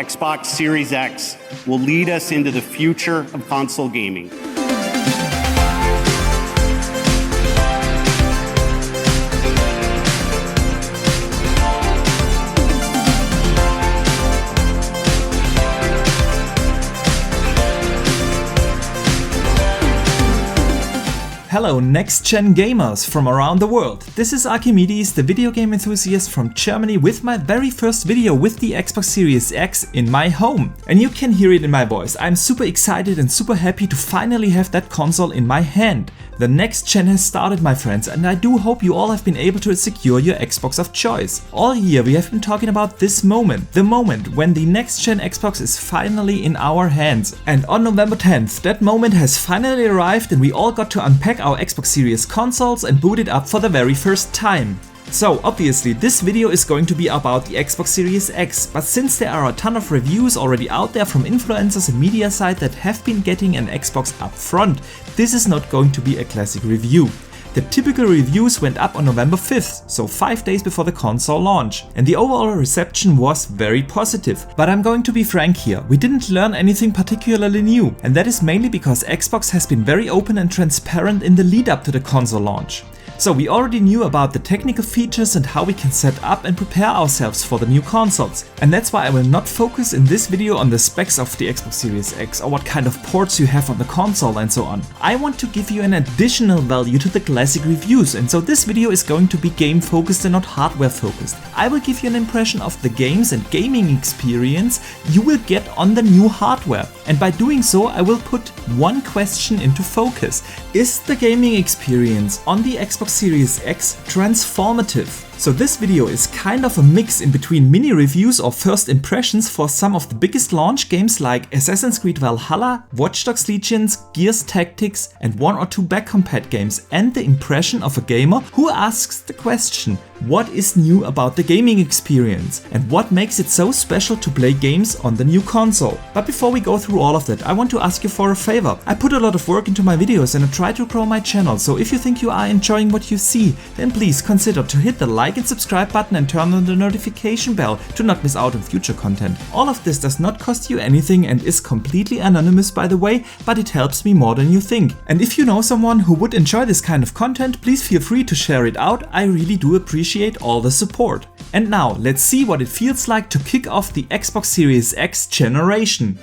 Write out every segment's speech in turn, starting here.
Xbox Series X will lead us into the future of console gaming. Hello next-gen gamers from around the world. This is Archimedes, the video game enthusiast from Germany, with my very first video with the Xbox Series X in my home. And you can hear it in my voice. I'm super excited and super happy to finally have that console in my hand. The next gen has started, my friends, and I do hope you all have been able to secure your Xbox of choice. All year we have been talking about this moment, the moment when the next gen Xbox is finally in our hands. And on November 10th, that moment has finally arrived and we all got to unpack our Xbox Series consoles and boot it up for the very first time. So obviously this video is going to be about the Xbox Series X, but since there are a ton of reviews already out there from influencers and media sites that have been getting an Xbox up front, this is not going to be a classic review. The typical reviews went up on November 5th, so 5 days before the console launch, and the overall reception was very positive. But I'm going to be frank here, we didn't learn anything particularly new, and that is mainly because Xbox has been very open and transparent in the lead up to the console launch. So we already knew about the technical features and how we can set up and prepare ourselves for the new consoles. And that's why I will not focus in this video on the specs of the Xbox Series X or what kind of ports you have on the console and so on. I want to give you an additional value to the classic reviews, and so this video is going to be game focused and not hardware focused. I will give you an impression of the games and gaming experience you will get on the new hardware. And by doing so I will put one question into focus. Is the gaming experience on the Xbox Series X transformative? So this video is kind of a mix in between mini reviews or first impressions for some of the biggest launch games like Assassin's Creed Valhalla, Watch Dogs Legions, Gears Tactics and 1 or 2 back-compat games, and the impression of a gamer who asks the question, what is new about the gaming experience and what makes it so special to play games on the new console? But before we go through all of that, I want to ask you for a favor. I put a lot of work into my videos and I try to grow my channel, so if you think you are enjoying what you see, then please consider to hit the like and subscribe button and turn on the notification bell to not miss out on future content. All of this does not cost you anything and is completely anonymous, by the way, but it helps me more than you think. And if you know someone who would enjoy this kind of content, please feel free to share it out. I really do appreciate all the support. And now let's see what it feels like to kick off the Xbox Series X generation.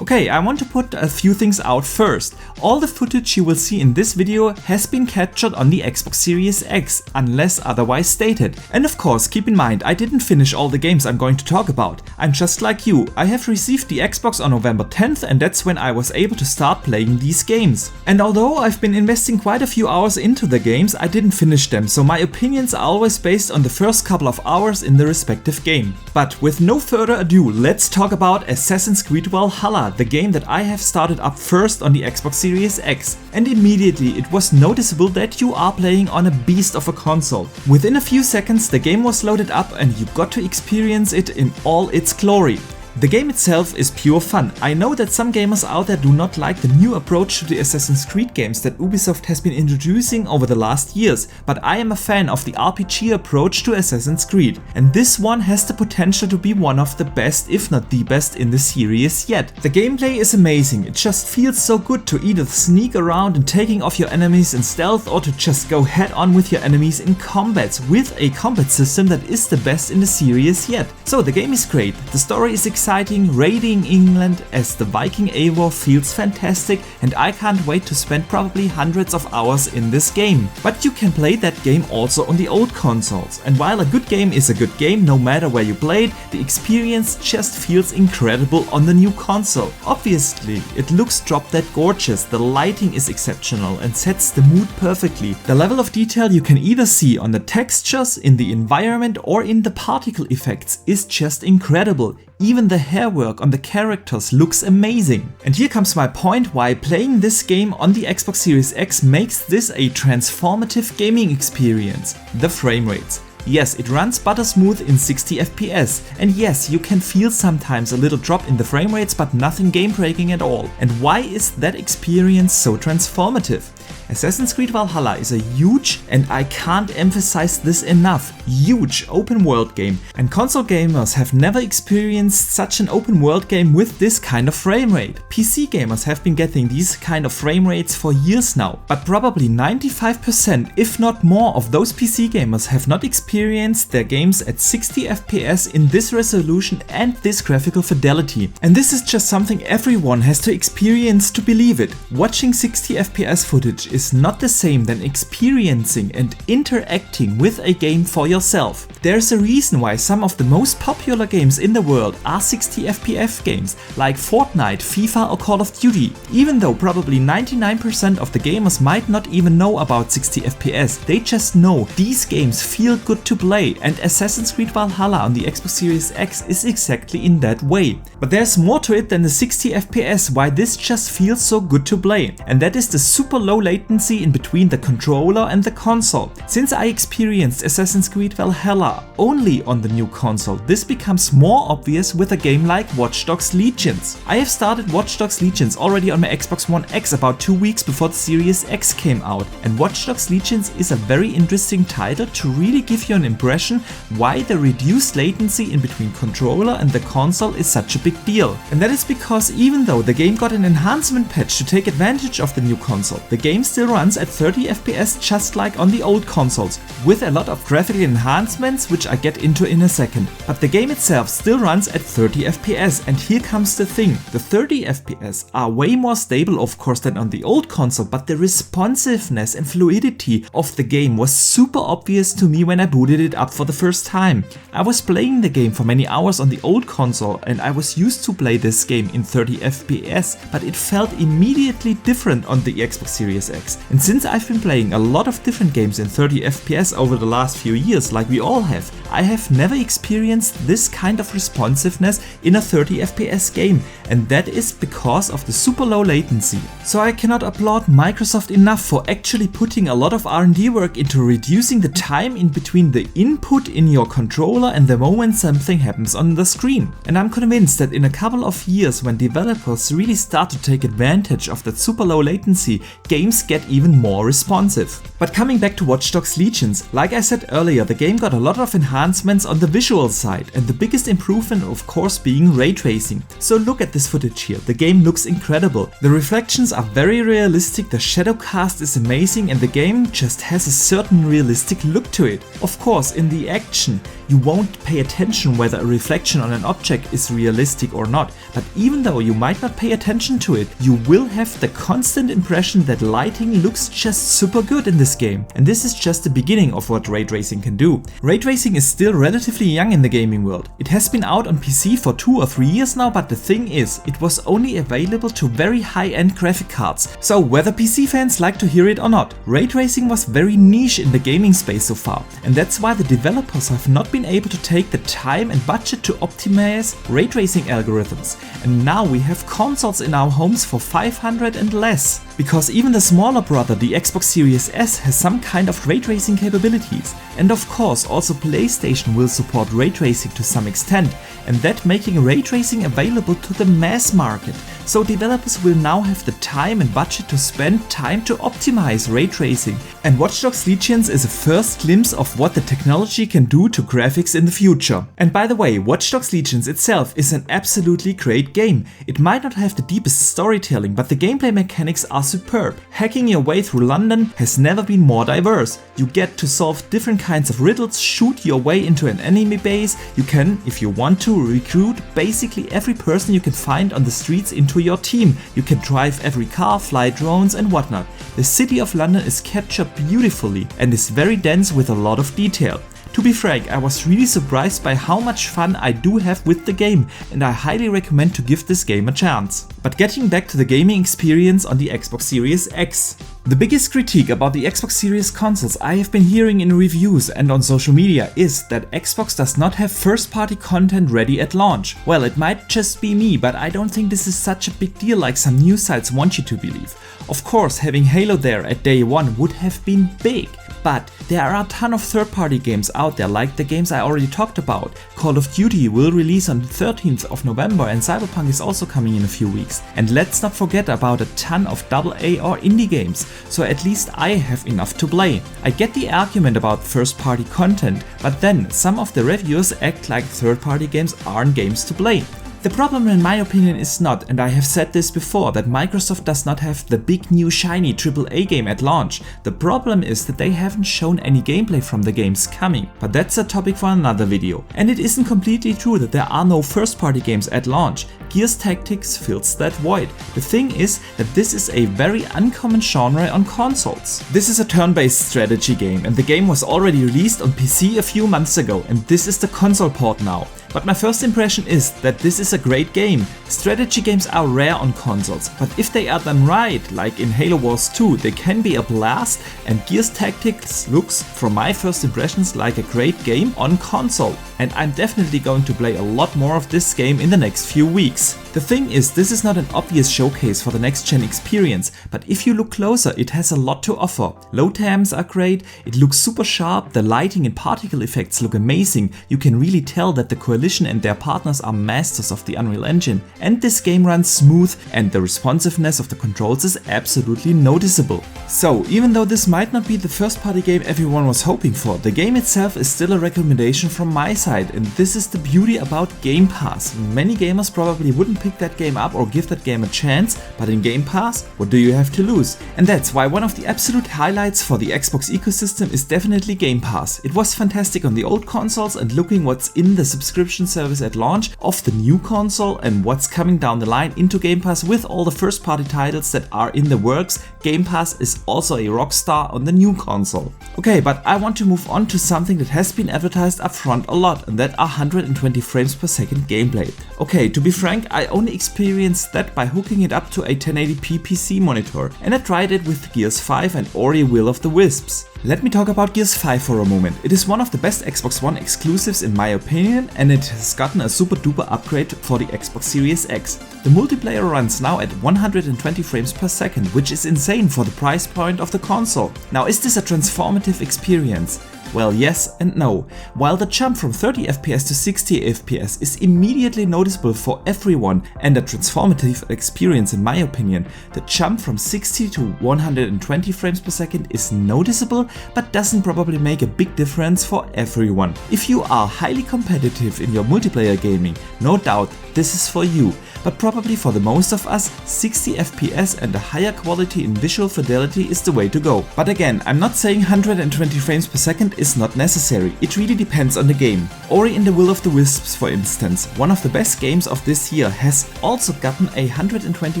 Okay, I want to put a few things out first. All the footage you will see in this video has been captured on the Xbox Series X, unless otherwise stated. And of course, keep in mind, I didn't finish all the games I'm going to talk about. I'm just like you, I have received the Xbox on November 10th and that's when I was able to start playing these games. And although I've been investing quite a few hours into the games, I didn't finish them, so my opinions are always based on the first couple of hours in the respective game. But with no further ado, let's talk about Assassin's Creed Valhalla, the game that I have started up first on the Xbox Series X, and immediately it was noticeable that you are playing on a beast of a console. Within a few seconds the game was loaded up and you got to experience it in all its glory. The game itself is pure fun. I know that some gamers out there do not like the new approach to the Assassin's Creed games that Ubisoft has been introducing over the last years, but I am a fan of the RPG approach to Assassin's Creed, and this one has the potential to be one of the best, if not the best, in the series yet. The gameplay is amazing, it just feels so good to either sneak around and taking off your enemies in stealth or to just go head on with your enemies in combats with a combat system that is the best in the series yet. So the game is great, the story is exciting, raiding England as the Viking Eivor feels fantastic, and I can't wait to spend probably hundreds of hours in this game. But you can play that game also on the old consoles, and while a good game is a good game no matter where you play it, the experience just feels incredible on the new console. Obviously, it looks drop dead gorgeous, the lighting is exceptional and sets the mood perfectly. The level of detail you can either see on the textures, in the environment or in the particle effects is just incredible. Even the hair work on the characters looks amazing. And here comes my point why playing this game on the Xbox Series X makes this a transformative gaming experience: the frame rates. Yes, it runs butter smooth in 60 FPS, and yes, you can feel sometimes a little drop in the frame rates, but nothing game breaking at all. And why is that experience so transformative? Assassin's Creed Valhalla is a huge, and I can't emphasize this enough, huge open world game, and console gamers have never experienced such an open world game with this kind of frame rate. PC gamers have been getting these kind of frame rates for years now, but probably 95% if not more of those PC gamers have not experienced their games at 60 FPS in this resolution and this graphical fidelity. And this is just something everyone has to experience to believe it. Watching 60 FPS footage is not the same than experiencing and interacting with a game for yourself. There's a reason why some of the most popular games in the world are 60 FPS games, like Fortnite, FIFA or Call of Duty. Even though probably 99% of the gamers might not even know about 60 FPS, they just know these games feel good to play, and Assassin's Creed Valhalla on the Xbox Series X is exactly in that way. But there's more to it than the 60 FPS why this just feels so good to play, and that is the super low latency in between the controller and the console. Since I experienced Assassin's Creed Valhalla only on the new console, this becomes more obvious with a game like Watch Dogs Legions. I have started Watch Dogs Legions already on my Xbox One X about 2 weeks before the Series X came out, and Watch Dogs Legions is a very interesting title to really give you an impression why the reduced latency in between controller and the console is such a big deal. And that is because even though the game got an enhancement patch to take advantage of the new console, the game still runs at 30 FPS just like on the old consoles, with a lot of graphical enhancements which I get into in a second. But the game itself still runs at 30 FPS, and here comes the thing. The 30 FPS are way more stable of course than on the old console, but the responsiveness and fluidity of the game was super obvious to me when I booted it up for the first time. I was playing the game for many hours on the old console and I was used to play this game in 30 FPS, but it felt immediately different on the Xbox Series X. And since I've been playing a lot of different games in 30 FPS over the last few years, like we all have, I have never experienced this kind of responsiveness in a 30 FPS game, and that is because of the super low latency. So I cannot applaud Microsoft enough for actually putting a lot of R&D work into reducing the time in between the input in your controller and the moment something happens on the screen. And I'm convinced that in a couple of years, when developers really start to take advantage of that super low latency, games get even more responsive. But coming back to Watch Dogs Legions, like I said earlier, the game got a lot of enhancements on the visual side, and the biggest improvement of course being ray tracing. So look at this footage here, the game looks incredible. The reflections are very realistic, the shadow cast is amazing, and the game just has a certain realistic look to it. Of course, in the action, you won't pay attention whether a reflection on an object is realistic or not, but even though you might not pay attention to it, you will have the constant impression that lighting looks just super good in this game. And this is just the beginning of what ray tracing can do. Ray tracing is still relatively young in the gaming world. It has been out on PC for 2 or 3 years now, but the thing is, it was only available to very high-end graphic cards. So whether PC fans like to hear it or not, ray tracing was very niche in the gaming space so far, and that's why the developers have not been able to take the time and budget to optimize ray tracing algorithms. And now we have consoles in our homes for $500 and less, because even the smaller brother, the Xbox Series S, has some kind of ray tracing capabilities. And of course also PlayStation will support ray tracing to some extent, and that making ray tracing available to the mass market. So developers will now have the time and budget to spend time to optimize ray tracing. And Watch Dogs Legions is a first glimpse of what the technology can do to graphics in the future. And by the way, Watch Dogs Legions itself is an absolutely great game. It might not have the deepest storytelling, but the gameplay mechanics are superb. Hacking your way through London has never been more diverse. You get to solve different kinds of riddles, shoot your way into an enemy base, you can, if you want to, recruit basically every person you can find on the streets into your team. You can drive every car, fly drones and whatnot. The city of London is captured beautifully and is very dense with a lot of detail. To be frank, I was really surprised by how much fun I do have with the game, and I highly recommend to give this game a chance. But getting back to the gaming experience on the Xbox Series X. The biggest critique about the Xbox Series consoles I have been hearing in reviews and on social media is that Xbox does not have first-party content ready at launch. Well, it might just be me, but I don't think this is such a big deal like some news sites want you to believe. Of course, having Halo there at day one would have been big, But there are a ton of third-party games out there, like the games I already talked about. Call of Duty will release on the 13th of November and Cyberpunk is also coming in a few weeks. And let's not forget about a ton of AA or indie games, so at least I have enough to play. I get the argument about first-party content, but then some of the reviewers act like third-party games aren't games to play. The problem in my opinion is not, and I have said this before, that Microsoft does not have the big new shiny AAA game at launch. The problem is that they haven't shown any gameplay from the games coming, but that's a topic for another video. And it isn't completely true that there are no first party games at launch. Gears Tactics fills that void. The thing is that this is a very uncommon genre on consoles. This is a turn-based strategy game, and the game was already released on PC a few months ago, and this is the console port now. But my first impression is that this is a great game. Strategy games are rare on consoles, but if they are done right, like in Halo Wars 2, they can be a blast, and Gears Tactics looks, from my first impressions, like a great game on console. And I'm definitely going to play a lot more of this game in the next few weeks. The thing is, this is not an obvious showcase for the next-gen experience, but if you look closer, it has a lot to offer. Load times are great, it looks super sharp, the lighting and particle effects look amazing, you can really tell that the Coalition and their partners are masters of the Unreal Engine, and this game runs smooth and the responsiveness of the controls is absolutely noticeable. So, even though this might not be the first party game everyone was hoping for, the game itself is still a recommendation from my side, and this is the beauty about Game Pass. Many gamers probably wouldn't pick that game up or give that game a chance, but in Game Pass, what do you have to lose? And that's why one of the absolute highlights for the Xbox ecosystem is definitely Game Pass. It was fantastic on the old consoles, and looking what's in the subscription service at launch of the new console and what's coming down the line into Game Pass with all the first party titles that are in the works, Game Pass is also a rock star on the new console. Okay, but I want to move on to something that has been advertised up front a lot, and that are 120 frames per second gameplay. Okay, to be frank, I only experienced that by hooking it up to a 1080p PC monitor, and I tried it with Gears 5 and Ori Will of the Wisps. Let me talk about Gears 5 for a moment. It is one of the best Xbox One exclusives in my opinion, and it has gotten a super duper upgrade for the Xbox Series X. The multiplayer runs now at 120 frames per second, which is insane for the price point of the console. Now, is this a transformative experience? Well, yes and no. While the jump from 30 FPS to 60 FPS is immediately noticeable for everyone and a transformative experience in my opinion, the jump from 60 to 120 frames per second is noticeable but doesn't probably make a big difference for everyone. If you are highly competitive in your multiplayer gaming, no doubt this is for you. But probably for the most of us, 60 FPS and a higher quality in visual fidelity is the way to go. But again, I'm not saying 120 frames per second is not necessary, it really depends on the game. Ori and the Will of the Wisps, for instance, one of the best games of this year, has also gotten a 120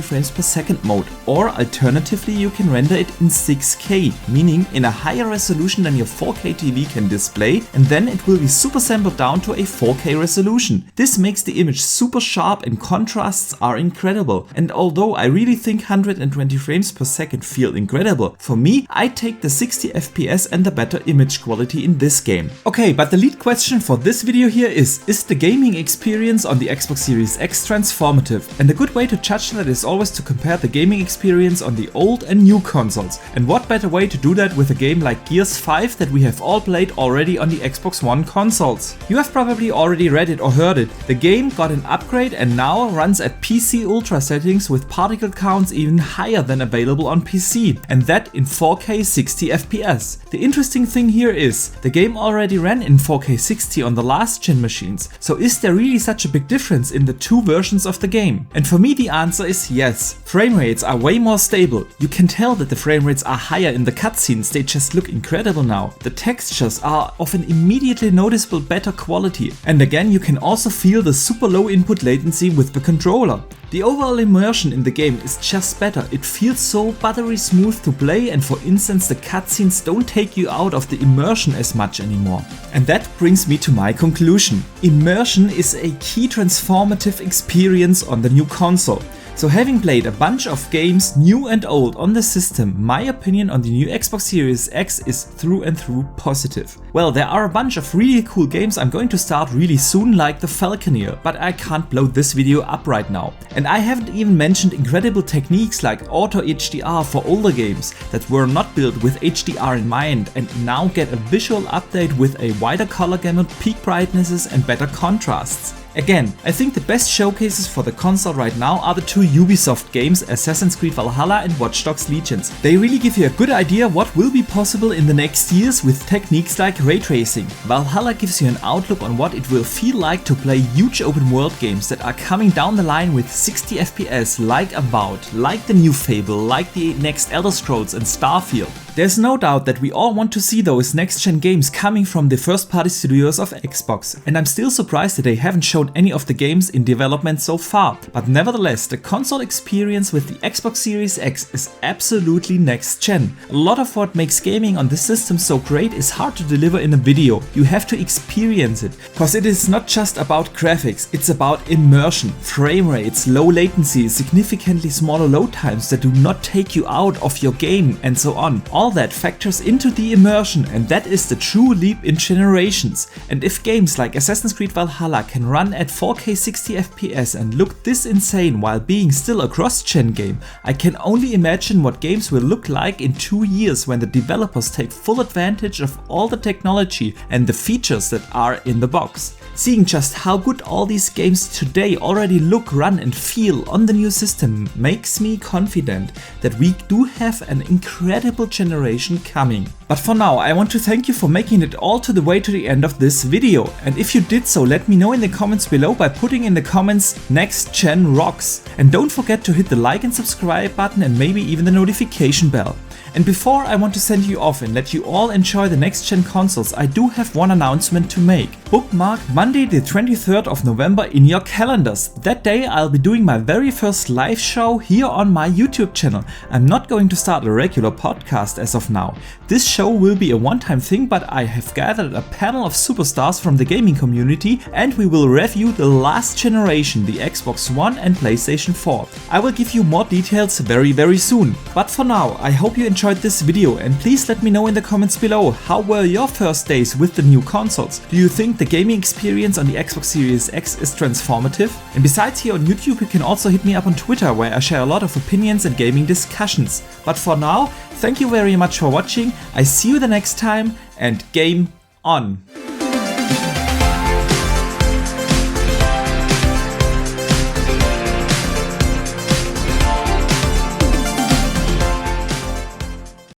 frames per second mode, or alternatively you can render it in 6K, meaning in a higher resolution than your 4K TV can display, and then it will be super sampled down to a 4K resolution. This makes the image super sharp and contrasts are incredible, and although I really think 120 frames per second feel incredible, for me I take the 60 FPS and the better image quality in this game. Okay, but the lead question for this video here is the gaming experience on the Xbox Series X transformative? And a good way to judge that is always to compare the gaming experience on the old and new consoles. And what better way to do that with a game like Gears 5 that we have all played already on the Xbox One consoles. You have probably already read it or heard it. The game got an upgrade and now runs at PC Ultra settings with particle counts even higher than available on PC, and that in 4K 60 FPS. The interesting thing here is, the game already ran in 4K 60 on the last gen machines, so is there really such a big difference in the two versions of the game? And for me the answer is yes. Frame rates are way more stable. You can tell that the frame rates are higher in the cutscenes, they just look incredible now. The textures are of an immediately noticeable better quality, and again you can also feel the super low input latency with the controller. The overall immersion in the game is just better, it feels so buttery smooth to play, and for instance the cutscenes don't take you out of the immersion as much anymore. And that brings me to my conclusion. Immersion is a key transformative experience on the new console. So having played a bunch of games, new and old, on the system, my opinion on the new Xbox Series X is through and through positive. Well, there are a bunch of really cool games I'm going to start really soon, like the Falconeer, but I can't blow this video up right now. And I haven't even mentioned incredible techniques like Auto HDR for older games that were not built with HDR in mind and now get a visual update with a wider color gamut, peak brightnesses and better contrasts. Again, I think the best showcases for the console right now are the two Ubisoft games, Assassin's Creed Valhalla and Watch Dogs Legions. They really give you a good idea what will be possible in the next years with techniques like Raytracing. Valhalla gives you an outlook on what it will feel like to play huge open world games that are coming down the line with 60 FPS, like Avowed, like the new Fable, like the next Elder Scrolls and Starfield. There's no doubt that we all want to see those next-gen games coming from the first-party studios of Xbox, and I'm still surprised that they haven't shown any of the games in development so far. But nevertheless, the console experience with the Xbox Series X is absolutely next-gen. A lot of what makes gaming on this system so great is hard to deliver in a video. You have to experience it, cause it is not just about graphics, it's about immersion, frame rates, low latency, significantly smaller load times that do not take you out of your game, and so on. All that factors into the immersion, and that is the true leap in generations. And if games like Assassin's Creed Valhalla can run at 4K 60 FPS and look this insane while being still a cross-gen game, I can only imagine what games will look like in 2 years when the developers take full advantage of all the technology and the features that are in the box. Seeing just how good all these games today already look, run and feel on the new system makes me confident that we do have an incredible generation coming. But for now, I want to thank you for making it all to the way to the end of this video. And if you did so, let me know in the comments below by putting in the comments "Next Gen Rocks." And don't forget to hit the like and subscribe button and maybe even the notification bell. And before I want to send you off and let you all enjoy the next-gen consoles, I do have one announcement to make. Bookmark Monday the 23rd of November in your calendars. That day I'll be doing my very first live show here on my YouTube channel. I'm not going to start a regular podcast as of now. This show will be a one-time thing, but I have gathered a panel of superstars from the gaming community and we will review the last generation, the Xbox One and PlayStation 4. I will give you more details very soon. But for now, I hope you enjoyed this video and please let me know in the comments below, how were your first days with the new consoles? Do you think the gaming experience on the Xbox Series X is transformative? And besides here on YouTube, you can also hit me up on Twitter, where I share a lot of opinions and gaming discussions. But for now, thank you very much for watching, I see you the next time and game on!